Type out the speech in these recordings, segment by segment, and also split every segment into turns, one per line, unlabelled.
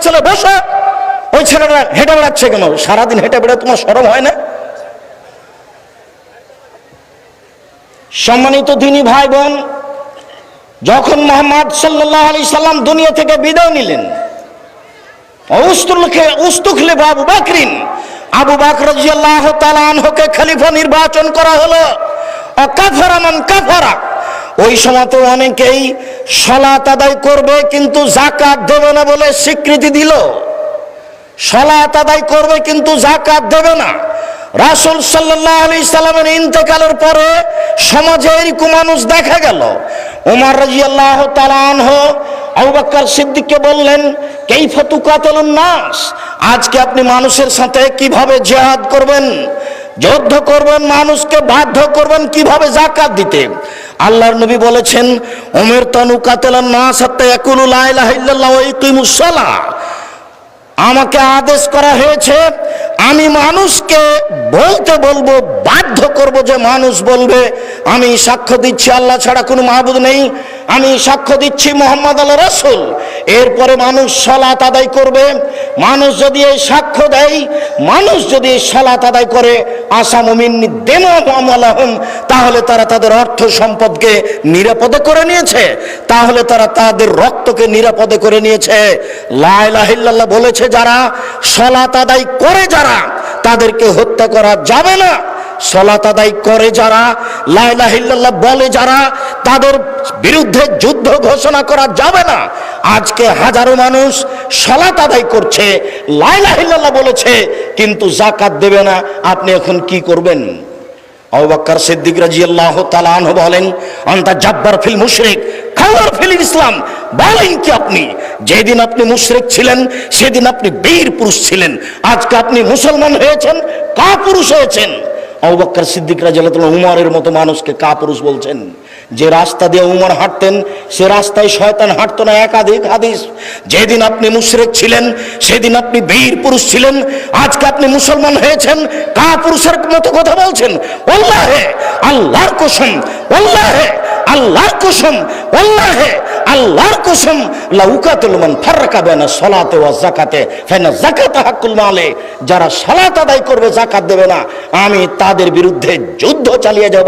ছেলে বসো। ওই ছেলেটা হেঁটে বেড়াচ্ছে কেন? সারাদিন হেঁটে বেড়ে তোমার শরম হয় না? সম্মানিত দিনী ভাই বোন, যখন মুহাম্মদ সাল্লাল্লাহু আলাইহি সাল্লাম দুনিয়া থেকে বিদায় নিলেন, উস্তুখলিফা আবু বকরিন, আবু বকর রাদিয়াল্লাহু তাআলা আনহুকে খলিফা নির্বাচন করা হলো। কাফারা মান কাফারা, ওই সময় তো অনেকেই সালাত আদায় করবে কিন্তু যাকাত দেবে না বলে স্বীকৃতি দিল। সালাত আদায় করবে কিন্তু যাকাত দেবে না। রাসূল সাল্লাল্লাহু আলাইহি সাল্লামের ইন্তেকালের পরে সমাজে এরকম মানুষ দেখা গেল। ওমর রাদিয়াল্লাহু তাআলা আনহু আবু বকর সিদ্দিককে বললেন, কাইফা তুকাতিলুন নাস, আজকে আপনি মানুষের সাথে কিভাবে জিহাদ করবেন, যুদ্ধ করবেন, মানুষকে বাধ্য করবেন কিভাবে যাকাত দিতে? আল্লাহর নবী বলেছেন, উমিরতু আন উকাতিলান নাস হাত্তা ইয়াকুলু লা ইলাহা ইল্লাল্লাহ ওয়া ইকিমুস সালাহ, আমাকে আদেশ করা হয়েছে আমি মানুষকে বলতে বলবো, বাধ্য করব যে মানুষ বলবে আমি সাক্ষ্য দিচ্ছি আল্লাহ ছাড়া কোনো মাহবুদ নেই, আমি সাক্ষ্য দিচ্ছি মুহাম্মদ আল্লাহ রাসূল। এরপরে মানুষ সালাত আদায় করবে। মানুষ যদি এই সাক্ষ্য দেয়, মানুষ যদি এই সালাত আদায় করে, আসামু মিন্নি দিমাহুম, তাহলে তারা তাদের অর্থ সম্পদকে নিরাপদে করে নিয়েছে, তাহলে তারা তাদের রক্তকে নিরাপদে করে নিয়েছে। লা ইলাহা ইল্লাল্লাহ বলেছে যারা, সালাত আদায় করে যারা, তাদেরকে হত্যা করা যাবে না। সালাত আদায় করে যারা, লা ইলাহা ইল্লাল্লাহ বলে যারা, তাদের বিরুদ্ধে যুদ্ধ ঘোষণা করা যাবে না। আজকে হাজারো মানুষ সালাত আদায় করছে, লা ইলাহা ইল্লাল্লাহ বলেছে, কিন্তু যাকাত দেবে না। আপনি এখন কি করবেন? আবু বকর সিদ্দিক রাদিয়াল্লাহু তাআলা আনহু বলেন, আনতা জাব্বার ফিল মুশরিক খাওয়ার ফিল ইসলাম, বলেন কি আপনি যেদিন আপনি মুশরিক ছিলেন সেদিন আপনি বীর পুরুষ ছিলেন, আজকে আপনি মুসলমান হয়েছেন, কাপুরুষ হয়েছেন। আবু বকর সিদ্দিক রাদিয়াল্লাহু তাআলা উমরের মতো মানুষকে কাপুরুষ বলছেন। যে রাস্তা দিয়ে উমর হাঁটতেন সে রাস্তায় শয়তান হাঁটতো না, একাধিক হাদিস। যেদিন আপনি মুশরিক ছিলেন সেদিন আপনি বীর পুরুষ ছিলেন, আজকে আপনি মুসলমান হয়েছেন, কাপুরুষের মতো কথা বলছেন। ওয়াল্লাহি, আল্লাহর কসম, ওয়াল্লাহি, আল্লাহর কসম, ওয়াল্লাহি, আল্লাহর কসম, লা উকাতিলু মান ফাররাকা বাইনা সালাতি ওয়া যাকাতে ফাইনা যাকাতা হাক্কুল মালে, যারা সালাত আদায় করবে যাকাত দেবে না, আমি তাদের বিরুদ্ধে যুদ্ধ চালিয়ে যাব,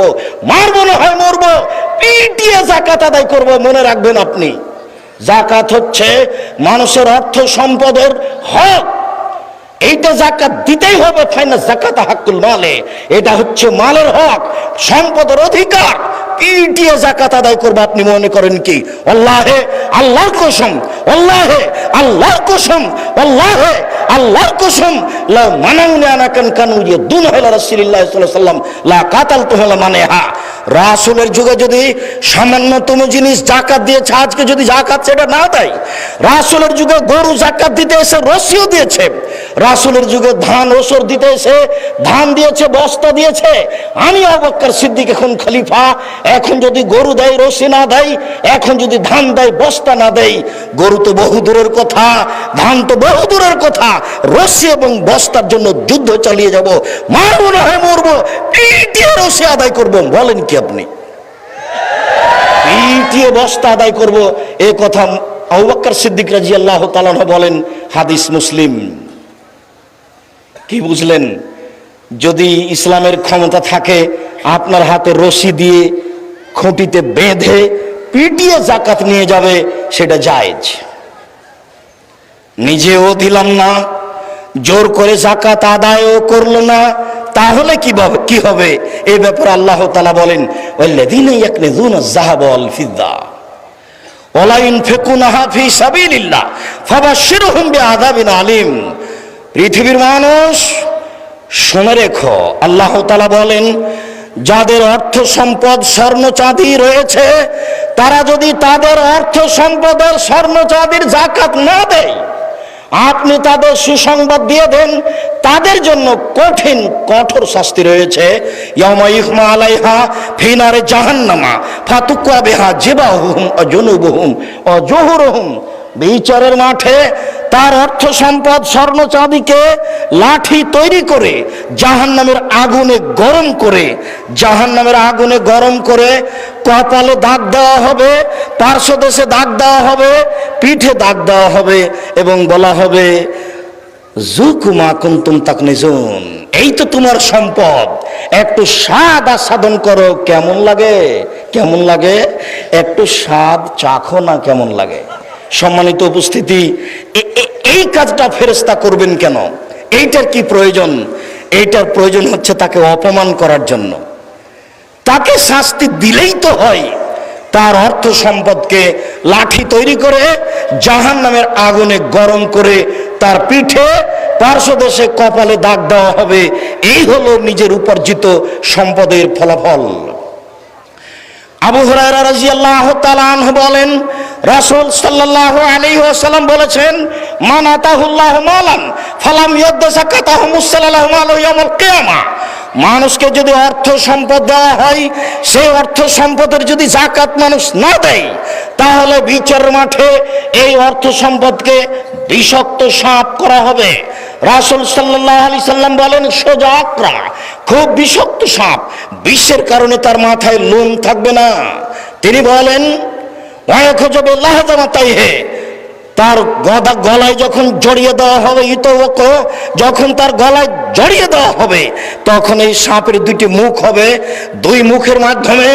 মারবো না হয় মরবো, পিটিয়ে যাকাত আদায় করব। মনে রাখবেন আপনি, যাকাত হচ্ছে মানুষের অর্থ সম্পদের হক, এইটা যাকাত দিতেই হবে। ফাইনা যাকাতা হাক্কুল মালে, এটা হচ্ছে মালের হক, সম্পদের অধিকার। পিটিয়ে যাকাত আদায় করবে। আপনি মনে করেন কি? আল্লাহে, আল্লাহর কসম, আল্লাহে, আল্লাহর কসম, আল্লাহে, আল্লাহর কসম, লা মানাউনি আনাকান কানু ইয়াদুন আলা রাসূলিল্লাহ সাল্লাল্লাহু আলাইহি ওয়াসাল্লাম লা কাতালতুহু লা মানেহা। রাসূলের যুগে যদি সামান্যতম জিনিস যাকাত দিয়েছে, আজকে যদি যাকাত সেটা না দেয়, রাসূলের যুগে গরু যাকাত দিতে এসে রশিও দিয়েছে, রাসূলের যুগে ধান ওসর দিতে এসে ধান দিয়েছে, বস্তা দিয়েছে। আমি আবু বকর সিদ্দিক এখন খলিফা, এখন যদি গরু দেয় রশি না দেয়, এখন যদি ধান দেয় বস্তা না দেয়, গরু তো বহু দূরের কথা, ধান তো বহু দূরের কথা, রশি এবং বস্তার জন্য যুদ্ধ চালিয়ে যাব, মারবো না হয় মরবো, পিটিয়ে রশি আদায় করবো। বলেন কি আপনি? পিটিয়ে বস্তা আদায় করব, এ কথা আবু বকর সিদ্দিক রাদিয়াল্লাহু তাআলা বলেন, হাদিস মুসলিম। কি বুঝলেন? যদি ইসলামের ক্ষমতা থাকে, আপনার হাতে রশি দিয়ে খুঁটিতে বেঁধে পিটিয়ে যাকাত নিয়ে যাবে, সেটা জায়েজ। নিজেও দিলাম না, জোর করে যাকাত আদায়ও করলো না, তাহলে কি হবে? এই ব্যাপারে আল্লাহ তাআলা বলেন, ওয়াল্লাযীনা ইয়াকনিজুনা আয-যাহাবা ওয়াল ফিদ্দা ওয়া লা ইউনফিকুনাহা ফি সাবিলিল্লাহ ফাবাশশিরহুম বিআযাবিন আলীম। পৃথিবীর মানুষ শুনে রেখো, আল্লাহ তাআলা বলেন, যাদের অর্থ সম্পদ স্বর্ণ চাঁদি রয়েছে, তারা যদি তাদের অর্থ সম্পদের স্বর্ণ চাঁদির যাকাত না দেয়, আপনি তাদের সুসংবাদ দিয়ে দেন, তাদের জন্য কঠিন কঠোর শাস্তি রয়েছে। ইয়াউমা ইউহমা আলাইহা ফি নারে জাহান্নামা ফাতুক্কা বিহা জিবাহুম ওয়া জুনুবুহুম ওয়া জুহুরুহুম। বিচারের মাঠে তার অর্থ সম্পদ স্বর্ণ চাঁদিকে লাঠি তৈরি করে জাহান্নামের আগুনে গরম করে, জাহান্নামের আগুনে গরম করে কপালে দাগ দেওয়া হবে, পার্শ্বদেশে দাগ দেওয়া হবে, পিঠে দাগ দেওয়া হবে এবং বলা হবে জুকুমা কুনতুম তাকনিজুন, এই তো তোমার সম্পদ, একটু স্বাদ আস্বাদন করো, কেমন লাগে, কেমন লাগে, একটু স্বাদ চাখো না, কেমন লাগে। সম্মানিত উপস্থিতি, এই কাজটা ফেরেশতা করবেন কেন? এইটার কি প্রয়োজন? এইটার প্রয়োজন হচ্ছে তাকে অপমান করার জন্য। তাকে শাস্তি দিলেই তো হয়। তার অর্থ সম্পদকে লাঠি তৈরি করে জাহান্নামের আগুনে গরম করে তার পিঠে পার্শ্বদেশে কপালে দাগ দেওয়া হবে। এই হলো নিজের উপার্জিত সম্পদের ফলাফল। আবু হুরায়রা রাদিয়াল্লাহু তাআলা আনহু বলেন, রাসূল সাল্লাল্লাহু আলাইহি ওয়াসাল্লাম বলেছেন, মান আতাহুল্লাহু মালান ফালাম ইয়াদ্দা যাকাতাহু মুসাল্লাল্লাহু আলাইহি ইয়াউমুল কিয়ামা। মানুষকে যদি অর্থ সম্পদ দেওয়া হয়, সেই অর্থ সম্পদের যদি যাকাত মানুষ না দেয়, তাহলে বিচারের মাঠে এই অর্থ সম্পদকে বিষাক্ত সাপ করা হবে। রাসূল সাল্লাল্লাহু আলাইহি সাল্লাম বলেন, সোজা আকরা, খুব বিষাক্ত সাপ, বিষের কারণে তার মাথায় লোম থাকবে না। তিনি বলেন, তার গলায় যখন জড়িয়ে দেওয়া হবে, যখন তার গলায় জড়িয়ে দেওয়া হবে, তখন এই সাপের দুইটি মুখ হবে। দুই মুখের মাধ্যমে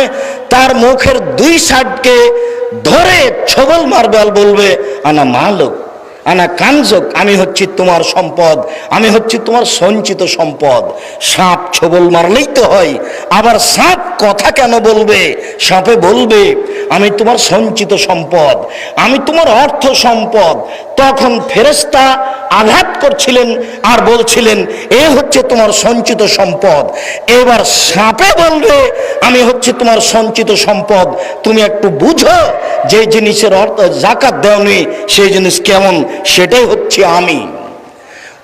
তার মুখের দুই সাইডকে ধরে ছবল মারবে আর বলবে, আনা মালুক আনা কানজুক, আমি হচ্ছি তোমার সম্পদ, আমি হচ্ছি তোমার সঞ্চিত সম্পদ। সাপ ছবল মারলেই তো হয়, আবার সাপ কথা কেন বলবে? সাপে বলবে, আমি তোমার সঞ্চিত সম্পদ, আমি তোমার অর্থ সম্পদ। তখন ফেরেশতা আঘাত করছিলেন আর বলছিলেন, এ হচ্ছে তোমার সঞ্চিত সম্পদ। এবার সাপে বলবে, আমি হচ্ছে তোমার সঞ্চিত সম্পদ, তুমি একটু বুঝো যে জিনিসের অর্থ যাকাত দেওনি সেই জিনিস কেমন, সেটাই হচ্ছে আমি।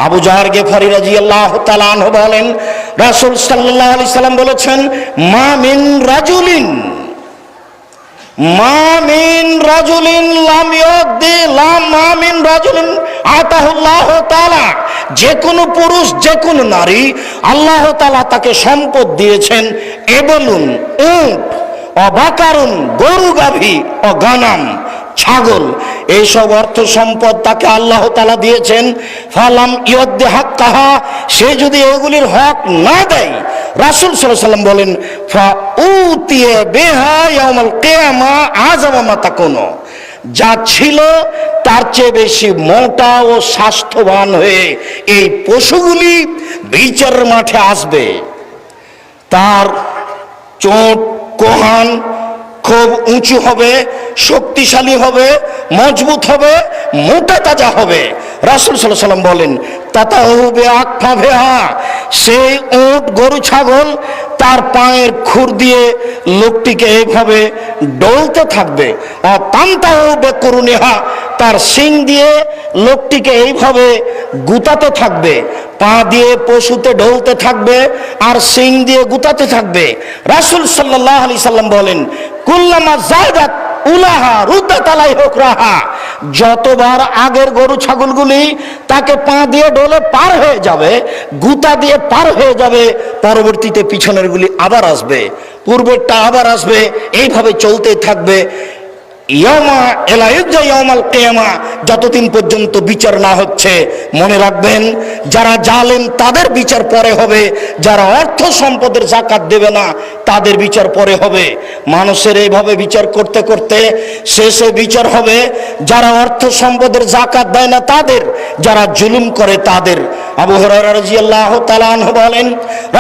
আবু জার গেফারি রাদিয়াল্লাহু তাআলা আনহু বলেন, রাসূল সাল্লাল্লাহু আলাইহি সাল্লাম বলেছেন, মা মিন রাজুলিন লাম ইয়াদি মা মিন রাজুলিন আতাহুল্লাহু তাআলা, যে কোনো পুরুষ যে কোনো নারী আল্লাহ তাআলা তাকে সম্পদ দিয়েছেন, এবলুন উট, অবাকারুন গরু গাভী, অগানাম ছাগল, এইসব অর্থ সম্পদ তাকে আল্লাহ তাআলা দিয়েছেন। ফালাম ইউদ্দি হাক্কাহা, সে যদি এগুলির হক না দেয়, রাসূল সাল্লাল্লাহু আলাইহি ওয়াসাল্লাম বলেন, ফা উতিয়া বিহা ইয়াউমাল কিয়ামা আযামা মা তাকুনু, যা ছিল তার চেয়ে বেশি মোটা ও স্বাস্থ্যবান হয়ে এই পশুগুলি বিচারের মাঠে আসবে। তার চোট কোহান খুব উঁচু হবে, শক্তিশালী হবে, মজবুত হবে, মোটা তাজা হবে। রাসূল সাল্লাল্লাহু আলাইহি ওয়াসাল্লাম বলেন, তাতাহুবে আকফাফিহা, সেই উট গরু ছাগল তার পায়ের খুর দিয়ে লোকটিকে এইভাবে ডলতে থাকবে। তানতাহুবে কুরুনিহা, তার শিং দিয়ে লোকটিকে এইভাবে গুতাতে থাকবে, পা দিয়ে পশুতে ঢলতে থাকবে আর শিং দিয়ে গুতাতে থাকবে। রাসূল সাল্লাল্লাহু আলাইহি সাল্লাম বলেন, কুল্লামা যায়দাত উলাহা রুদ্দাত আলাই হুকরাহা, যতবার আগের গরু ছাগলগুলি তাকে পা দিয়ে ডলে পার হয়ে যাবে, গুতা দিয়ে পার হয়ে যাবে, পরবর্তীতে পিছনের গুলি আবার আসবে, পূর্বেরটা আবার আসবে, এইভাবে চলতে থাকবে। ইয়ামা এলাইজা ইয়াউমাল কিয়ামা, যতদিন পর্যন্ত বিচার না হচ্ছে। মনে রাখবেন, যারা জালেম তাদের বিচার পরে হবে, যারা অর্থ সম্পদের যাকাত দেবে না তাদের বিচার পরে হবে। মানুষের এইভাবে বিচার করতে করতে শেষে বিচার হবে যারা অর্থ সম্পদের যাকাত দেয় না তাদের, যারা জুলুম করে তাদের। আবু হুরায়রা রাদিয়াল্লাহু তাআলা আনহু বলেন,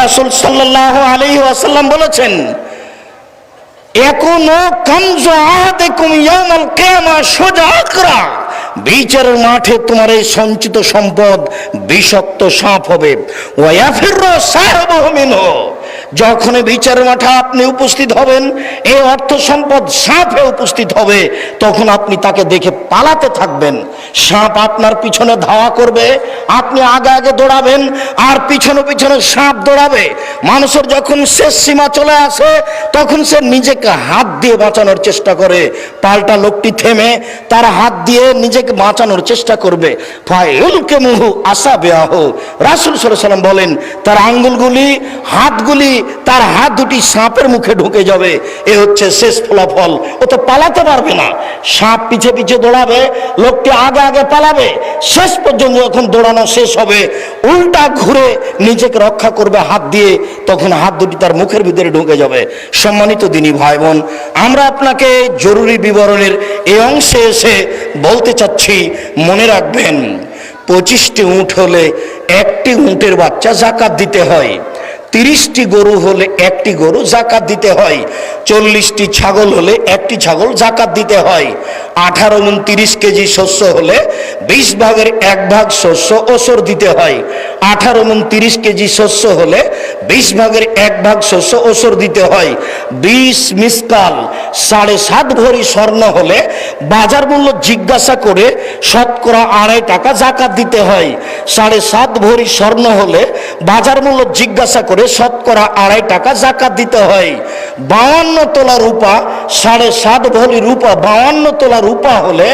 রাসূল সাল্লাল্লাহু আলাইহি ওয়াসাল্লাম বলেছেন, এখনো কামজু আহাদিকুম ইয়াউমাল কিয়ামা সোজা আকরা, বিচারের মাঠে তোমার এই সঞ্চিত সম্পদ বিষাক্ত সাপ হবে। ওয়া ইয়াফিরু সাহিবুহু মিনহু, যখন বিচার মাঠে আপনি উপস্থিত হবেন, এই অর্থ সম্পদ সাপে উপস্থিত হবে, তখন আপনি তাকে দেখে পালাতে থাকবেন। সাপ আপনার পিছনে ধাওয়া করবে, আপনি আগে আগে দৌড়াবেন, আর পিছনে পিছনে সাপ দৌড়াবে। মানুষের যখন শেষ সীমা চলে আসে, তখন সে নিজেকে হাত দিয়ে বাঁচানোর চেষ্টা করে, পাল্টা লোকটি থেমে তার হাত দিয়ে নিজেকে বাঁচানোর চেষ্টা করবে। ফায়ুলকে মুহু আসা বেয়াহ, রাসূল সাল্লাল্লাহু আলাইহি ওয়াসাল্লাম বলেন তার আঙ্গুলগুলি, হাতগুলি, তার হাত দুটি সাপের মুখে ঢুকে যাবে। এ হচ্ছে শেষ ফলাফল। ও তো পালাতে পারবে না, সাপ পিছে পিছে দৌড়াবে, লোকটি আগে আগে পালাবে। শেষ পর্যন্ত যখন দৌড়ানো শেষ হবে, উল্টা ঘুরে নিজেকে রক্ষা করবে হাত দিয়ে, তখন হাত দুটি তার মুখের ভিতরে ঢুকে যাবে। সম্মানিত দিনী ভাই বোন, আমরা আপনাকে জরুরি বিবরণের এই অংশে এসে বলতে চাচ্ছি, মনে রাখবেন 25টি উট হলে একটি উটের বাচ্চা জাকাত দিতে হয়, 30টি গরু হলে একটি গরু জাকাত দিতে হয়, 40টি ছাগল হলে একটি ছাগল জাকাত দিতে হয়, 18-29 কেজি শস্য হলে 20 ভাগের 1 ভাগ শস্য ওসর দিতে হয়, 18-29 কেজি শস্য হলে 20 ভাগের 1 ভাগ শস্য ওসর দিতে হয়, 20 মিসকাল 7.5 ভরি স্বর্ণ হলে বাজার মূল্য জিজ্ঞাসা করে শতকরা 2.5 টাকা জাকাত দিতে হয়, 7.5 ভরি স্বর্ণ হলে বাজার মূল্য জিজ্ঞাসা করে শতকরা 2.5 টাকা জাকাত দিতে হয়। 52 তোলা রূপা, 7.5 ভরি রূপা, 52 তোলা রূপা হলে,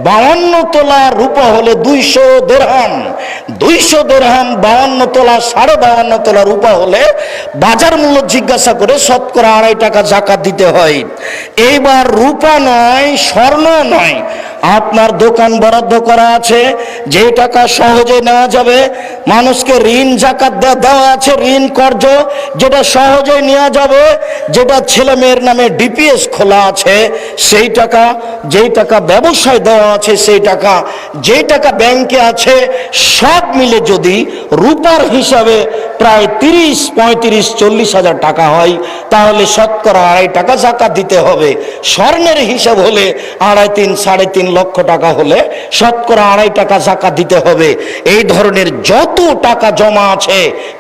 52 তোলা রূপা হলে 200 দিরহাম, 200 দিরহাম 52 তোলা, 52.5 তোলা রূপা হলে বাজার মূল্য জিজ্ঞাসা করে শতকরা 2.5 টাকা জাকাত দিতে হয়। এইবার রূপা নয়, স্বর্ণ নয়, আপনার দোকান বরাদ্দ করা আছে, যে টাকা সহজে নেওয়া যাবে, মানুষকে ঋণ জাকাত দেওয়া আছে, ঋণ কর্জ যেটা সহজে নেওয়া যাবে, যেটা ছেলে মেয়ের নামে ডিপিএস খোলা আছে সেই টাকা, যেই টাকা ব্যবসায় দেওয়া আছে সেই টাকা, যে টাকা ব্যাংকে আছে, সব মিলে যদি রূপার হিসাবে প্রায় 30, 35, 40 হাজার টাকা হয়, তাহলে শতকরা 2.5 টাকা জাকাত দিতে হবে। স্বর্ণের হিসাব হলে 2.5, 3.5 লক্ষ টাকা হলে শতকরা 2.5 টাকা জাকাত দিতে হবে। এই ধরনের যত টাকা জমা আছে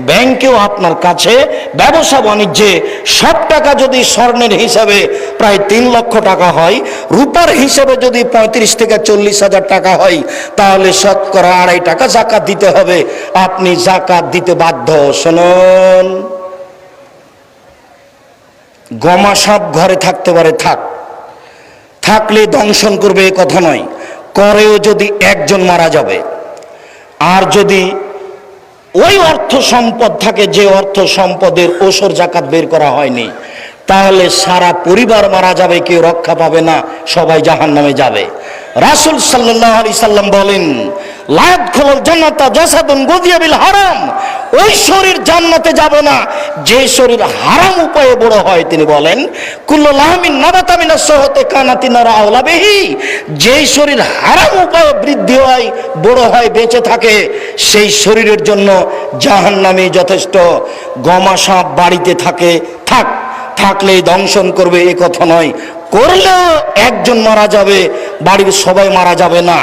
ব্যাংকেও আপনার কাছে, ব্যবসা বাণিজ্যে, সব টাকা যদি স্বর্ণের হিসাবে প্রায় 3 লক্ষ টাকা হয়, রূপার হিসাবে যদি 35 থেকে 40 হাজার টাকা হয়, তাহলে শতকরা 2.5 টাকা জাকাত দিতে হবে। আপনি জাকাত দিতে বাধ্য। শুনুন, গমা সাপ ঘরে থাকতে পারে, থাকলে দংশন করবে এ কথা নয়, করেও যদি একজন মারা যাবে, আর যদি ওই অর্থ সম্পদ থাকে যে অর্থ সম্পদের ওসর জাকাত বের করা হয়নি, তাহলে সারা পরিবার মারা যাবে, কেউ রক্ষা পাবে না, সবাই জাহান্নামে যাবে। রাসূল সাল্লাল্লাহু আলাইহি সাল্লাম বলেন, লা ইয়াদখুলুল জান্নাতা জাসাদুন গুযিয়া বিল হারাম, ওই শরীর জান্নাতে যাবে না যে শরীর হারাম উপায়ে বড় হয়। তিনি বলেন, কুল্লু লাহমিন নাবাতা মিনাস সুহতি কানাতি নারা আওলা বিহি, যেই শরীর হারাম উপায়ে বৃদ্ধি হয়, বড় হয়, বেঁচে থাকে, সেই শরীরের জন্য জাহান্নামে যথেষ্ট। গমা সাপ বাড়িতে থাকলেই দংশন করবে এ কথা নয়, করলেও একজন মারা যাবে, বাড়ির সবাই মারা যাবে না।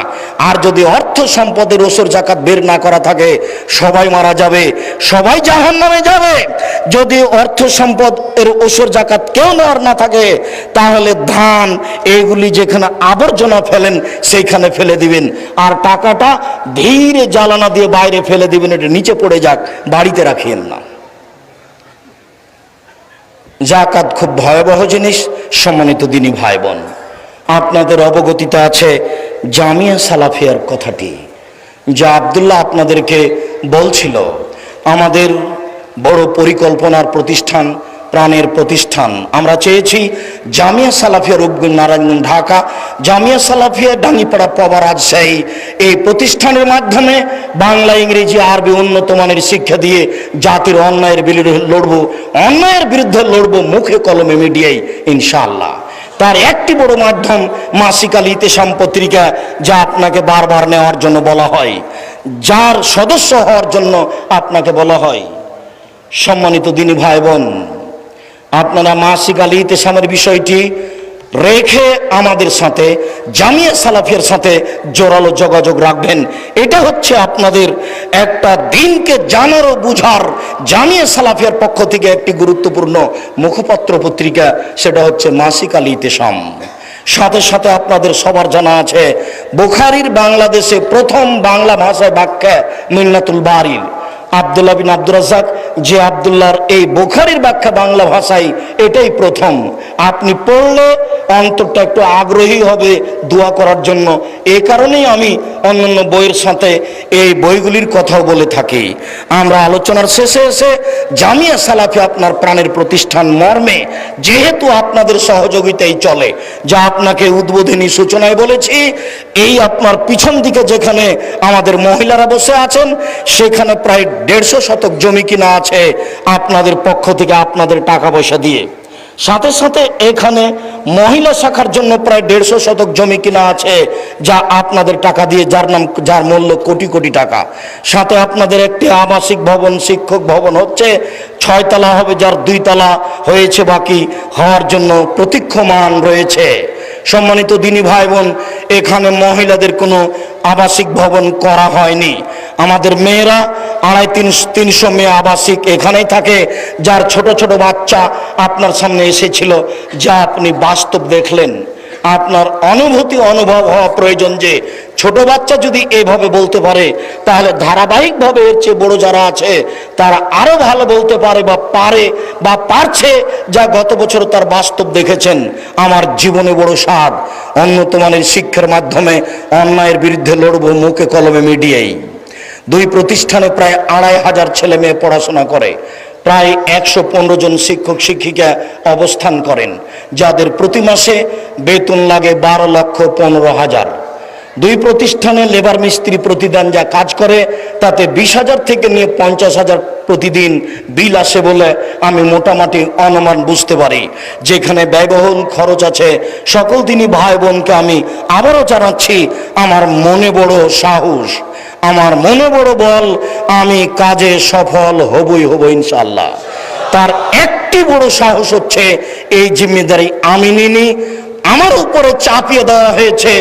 আর যদি অর্থ সম্পদের ওসর জাকাত বের না করা থাকে, সবাই মারা যাবে, সবাই জাহান্নামে যাবে। যদি অর্থ সম্পদ এর ওসর জাকাত কেউ নেওয়ার না থাকে, তাহলে ধান এইগুলি যেখানে আবর্জনা ফেলেন সেইখানে ফেলে দিবেন, আর টাকাটা ধীরে জ্বালানা দিয়ে বাইরে ফেলে দিবেন, এটা নিচে পড়ে যাক, বাড়িতে রাখিয়েন না। জাকাত খুব ভয়াবহ জিনিস। সম্মানিত দিনী ভাই বোন, আপনাদের অবগতিতে আছে জামিয়া সালাফিয়ার কথাটি, যা আব্দুল্লাহ আপনাদেরকে বলছিল। আমাদের বড় পরিকল্পনার প্রতিষ্ঠান, প্রাণের প্রতিষ্ঠান। আমরা চেয়েছি জামিয়া সালাফিয়া রূপগঞ্জ নারায়ণগঞ্জ ঢাকা, জামিয়া সালাফিয়া ডাঙ্গিপাড়া পাবা রাজশাহী, এই প্রতিষ্ঠানের মাধ্যমে বাংলা, ইংরেজি, আরবি উন্নত মানের শিক্ষা দিয়ে জাতির অন্যায়ের বিরুদ্ধে লড়বো মুখে কলমে মিডিয়ায় ইনশাআল্লাহ। তার একটি বড় মাধ্যম মাসিক আল ইতিসাম পত্রিকা, যা আপনাকে বারবার নেওয়ার জন্য বলা হয়, যার সদস্য হওয়ার জন্য আপনাকে বলা হয়। সম্মানিত দিনী ভাই বোন, আপনারা মাসিক আল ইতিসামের বিষয়টি রেখে আমাদের সাথে জামিয়া সালাফিয়ার সাথে জোরালো যোগাযোগ রাখবেন। এটা হচ্ছে আপনাদের একটা দিনকে জানার ও বুঝার জামিয়া সালাফিয়ার পক্ষ থেকে একটি গুরুত্বপূর্ণ মুখপত্র পত্রিকা, সেটা হচ্ছে মাসিক আল ইতিসাম। সাথে সাথে আপনাদের সবার জানা আছে বুখারীর বাংলাদেশে প্রথম বাংলা ভাষায় ব্যাখ্যা মিন্নাতুল বারির আব্দুল্লাহ বিন আব্দুর রাজ্জাক, যে আব্দুল্লাহর এই বুখারীর ব্যাখ্যা বাংলা ভাষায় এটাই প্রথম। আপনি পড়লে অন্তরটা একটু আগ্রহী হবে দোয়া করার জন্য। এই কারণেই আমি অন্যান্য বইয়ের সাথে এই বইগুলির কথাও বলে থাকি। আমরা আলোচনার শেষে এসে জামিয়া সালাফি আপনার প্রাণের প্রতিষ্ঠান মর্মে যেহেতু আপনাদের সহযোগিতাই চলে, যা আপনাকে উদ্বোধনী সূচনায় বলেছি, এই আপনার পিছন দিকে যেখানে আমাদের মহিলারা বসে আছেন সেখানে প্রায় 150 শতক জমি কিনা আছে আপনাদের পক্ষ থেকে, আপনাদের টাকা পয়সা দিয়ে। সাথে সাথে এখানে মহিলা শাখার জন্য প্রায় 150 শতক জমি কিনা আছে, যা আপনাদের টাকা দিয়ে, যার মূল্য কোটি কোটি টাকা। সাথে আপনাদের একটি আবাসিক ভবন, শিক্ষক ভবন হচ্ছে 6 তলা হবে, যার 2 তলা হয়েছে, বাকি হওয়ার জন্য প্রতীক্ষমান রয়েছে। সম্মানিত দিনী ভাই বোন, এখানে মহিলাদের কোনো আবাসিক ভবন করা হয়নি। আমাদের মেয়েরা 250-300 মেয়ে আবাসিক এখানেই থাকে, যার ছোট ছোট বাচ্চা আপনার সামনে এসেছিল, যা আপনি বাস্তব দেখলেন। আপনার অনুভব হওয়া প্রয়োজন যে ছোট বাচ্চা যদি এভাবে বলতে পারে, তাহলে ধারাবাহিকভাবে এর চেয়ে বড় যারা আছে তারা আরো ভালো বলতে পারে বা পারছে, যা গত বছর তার বাস্তব দেখেছেন। আমার জীবনে বড় স্বাদ, উন্নত মানের শিক্ষার মাধ্যমে অন্যায়ের বিরুদ্ধে লড়বো মুখে কলমে মিডিয়ায়। 2 প্রতিষ্ঠানে প্রায় 2500 ছেলে মেয়ে পড়াশোনা করে, প্রায় 115 জন শিক্ষক শিক্ষিকা অবস্থান করেন, যাদের প্রতি মাসে বেতন লাগে 12,15,000। 2 প্রতিষ্ঠানে লেবার মিস্ত্রি প্রতিদিন যা কাজ করে তাতে 20,000 থেকে নিয়ে 50,000 প্রতিদিন বিল আসে বলে আমি মোটামুটি অনুমান বুঝতে পারি। যেখানে ব্যয়বহুল খরচ আছে, সকল দিনই ভাই বোনকে আমি আবারও জানাচ্ছি, আমার মনে বড় সাহস, আমার মনে বড় বল, আমি কাজে সফল হবই ইনশাআল্লাহ। তার একটি বড় সাহস হচ্ছে এই জিম্মেদারি আমি নিনি, আমার উপরে চাপিয়ে দেওয়া হয়েছে,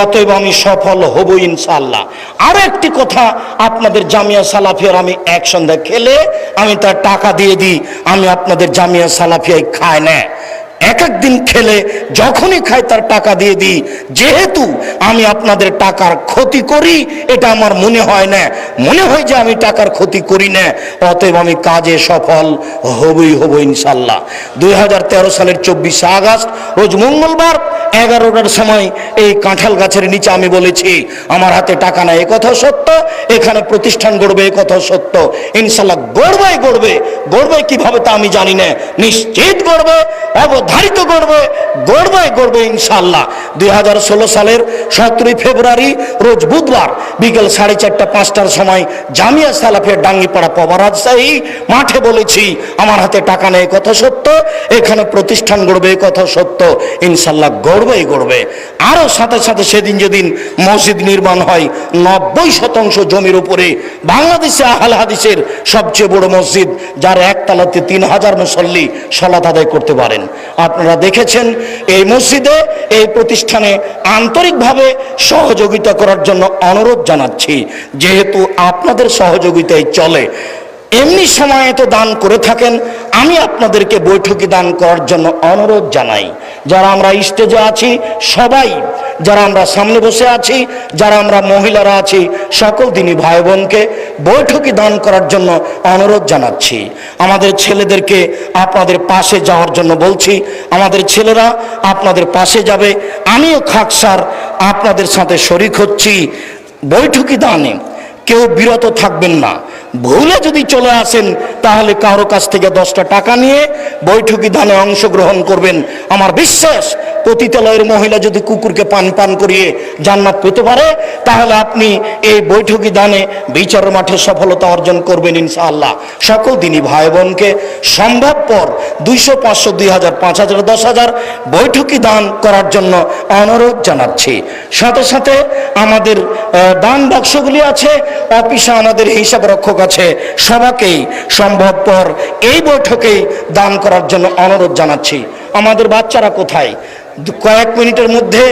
অতএব আমি সফল হব ইনশাআল্লাহ। আরো একটি কথা, আপনাদের জামিয়া সালাফিয়ার আমি এক সন্ধ্যা খেলে আমি তার টাকা দিয়ে দিই, আমি আপনাদের জামিয়া সালাফিয়ায় খাই না। এক দিন খেলে যখনই খাই তার টাকা দিয়ে দিই। যেহেতু আমি আপনাদের টাকার ক্ষতি করি এটা আমার মনে হয় না, মনে হয় যে আমি টাকার ক্ষতি করি না, অতএব আমি কাজে সফল হবই ইনশাআল্লাহ। 2013 সালের 24 আগস্ট রোজ মঙ্গলবার 11টার সময় এই কাঁঠাল গাছের নিচে আমি বলেছি আমার হাতে টাকা নাই, এ কথা সত্য। এখানে প্রতিষ্ঠান গড়বে, এ কথা সত্য। ইনশাআল্লাহ গড়বে কিভাবে তা আমি জানি না, নিশ্চিত গড়বে, অবধারিত গড়বে ইনশাআল্লাহ। 2016 সালের 17 ফেব্রুয়ারি রোজ বুধবার বিকেল 4:30-5টার সময় জামিয়া সালাফিয়া ডাঙ্গিপাড়া পবা রাজশাহী মাঠে বলেছি আমার হাতে টাকা নেই, কথা সত্য। এখানে প্রতিষ্ঠান গড়বে, কথা সত্য। ইনশাআল্লাহ গড়বে। আরো সাথে সাথে সেদিন যেদিন মসজিদ নির্মাণ হয় 90% জমির উপরে বাংলাদেশে আহলে হাদিসের সবচেয়ে বড় মসজিদ, যার একতলাতে 3000 মুসল্লি সালাত আদায় করতে পারেন। আপনারা দেখেছেন এই মসজিদে, এই প্রতিষ্ঠানে আন্তরিকভাবে সহযোগিতা করার জন্য অনুরোধ জানাচ্ছি। যেহেতু আপনাদের সহযোগিতায় চলে, এমনি সময়ে তো দান করে থাকেন, আমি আপনাদেরকে বৈঠকি দান করার জন্য অনুরোধ জানাই। যারা আমরা স্টেজে আছি সবাই, যারা আমরা সামনে বসে আছি, যারা আমরা মহিলারা আছি, সকল দিনই ভাই বোনকে বৈঠকি দান করার জন্য অনুরোধ জানাচ্ছি। আমাদের ছেলেদেরকে আপনাদের পাশে যাওয়ার জন্য বলছি, আমাদের ছেলেরা আপনাদের পাশে যাবে। আমিও খাকসার আপনাদের সাথে শরিক হচ্ছি বৈঠকি দানে। কেউ বিরত থাকবেন না। ভুলে যদি চলে আসেন তাহলে কারো কাছ থেকে 10টা টাকা নিয়ে বৈঠকি দানে অংশগ্রহণ করবেন। আমার বিশ্বাস পতিতালয়ের মহিলা যদি কুকুরকে পান করিয়ে জান্নাত পেতে পারে, তাহলে আপনি এই বৈঠকি দানে বিচারের মাঠে সফলতা অর্জন করবেন ইনশাআল্লাহ। সকল দিনই ভাই বোনকে সম্ভবপর 200, 500, 2000, 5000, 10,000 বৈঠকি দান করার জন্য অনুরোধ জানাচ্ছি। সাথে সাথে আমাদের দান বাক্সগুলি আছে অফিসে, আমাদের হিসাব রক্ষক আছে, সবাইকেই সম্ভবপর এই বৈঠকেই দান করার জন্য অনুরোধ জানাচ্ছি। আমাদের বাচ্চারা কোথায়? কয়েক মিনিটের মধ্যে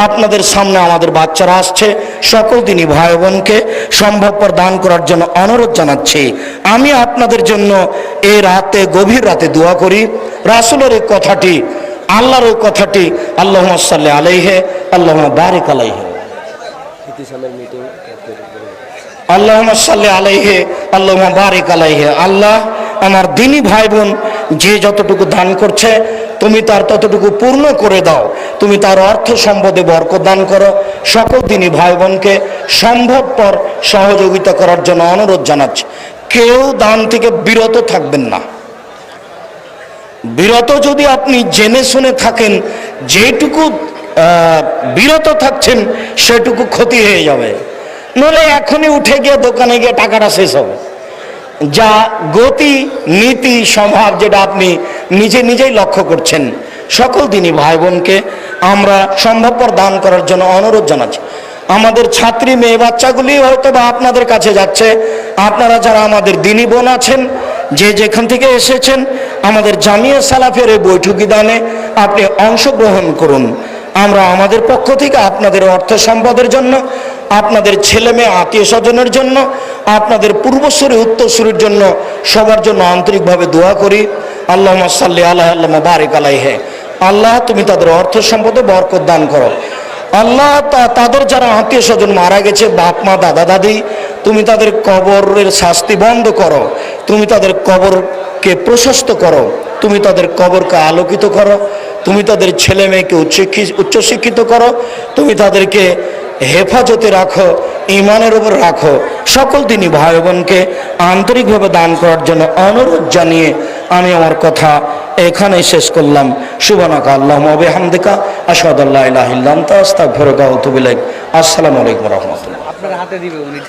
আপনাদের সামনে আমাদের বাচ্চারা আসছে। সকল দিনই ভাই বোনকে সম্ভবপর দান করার জন্য অনুরোধ জানাচ্ছি। আমি আপনাদের জন্য এই রাতে, গভীর রাতে দোয়া করি। রাসূলের এই কথাটি, আল্লাহর ওই কথাটি, আল্লাহুম্মা সাল্লি আলাইহি আল্লাহুম্মা বারিক আলাইহি, আল্লাহুম্মা সাল্লি আলাইহি আল্লাহুম্মা বারিক আলাইহি। আল্লাহ, আমার দিনী ভাই বোন যে যতটুকু দান করছে তুমি তার ততটুকু পূর্ণ করে দাও। তুমি তার অর্থ সম্পদে বরকত দান করো। সকল দিনী ভাই বোনকে সম্ভবপর সহযোগিতা করার জন্য অনুরোধ জানাচ্ছি। কেউ দান থেকে বিরত থাকবেন না। বিরত যদি আপনি জেনে শুনে থাকেন, যেটুকু বিরত থাকছেন সেটুকু ক্ষতি হয়ে যাবে। নইলে এখনই উঠে গিয়ে দোকানে গিয়ে টাকাটা শেষ হবে। যা গতি, নীতি, স্বভাব যেটা আপনি নিজেই লক্ষ্য করছেন। সকল দিনই ভাই বোনকে আমরা সম্ভবপর দান করার জন্য অনুরোধ জানাচ্ছি। আমাদের ছাত্রী মেয়ে বাচ্চাগুলি হয়তো বা আপনাদের কাছে যাচ্ছে। আপনারা যারা আমাদের দিনী বোন আছেন, যে যেখান থেকে এসেছেন, আমাদের জামিয়া সালাফের এই বৈঠকি দানে আপনি অংশগ্রহণ করুন। আমরা আমাদের পক্ষ থেকে আপনাদের অর্থ সম্পদের জন্য, আপনাদের ছেলে মেয়ে আত্মীয় স্বজনের জন্য, আপনাদের পূর্বসূরি উত্তরসূরির জন্য, সবার জন্য আন্তরিকভাবে দোয়া করি। আল্লাহুম্মা সাল্লি আলাইহি আল্লাহুম্মা বারিক আলাইহি। আল্লাহ, তুমি তাদের অর্থ সম্পদে বরকত দান করো। আল্লাহ, তাদের যারা আত্মীয় স্বজন মারা গেছে, বাপ মা দাদা দাদি, তুমি তাদের কবরের শাস্তি বন্ধ করো। তুমি তাদের কবরকে প্রশস্ত করো। তুমি তাদের কবরকে আলোকিত করো। তুমি তাদের ছেলে মেয়েকে উচ্চশিক্ষিত করো। তুমি তাদেরকে হেফাজতে রাখো, ইমানের উপর রাখো। সকল দিনই ভাই বোনকে আন্তরিকভাবে দান করার জন্য অনুরোধ জানিয়ে আমি আমার কথা এখানেই শেষ করলাম। সুবহানাকা আল্লাহুম্মা ওয়া বিহামদিকা আশহাদু আল্লা ইলাহা ইল্লা আনতা আস্তাগফিরুকা ওয়া আতুবু ইলাইক। আসসালামু আলাইকুম ওয়া রাহমাতুল্লাহ।
আপনার হাতে দিবে উনি।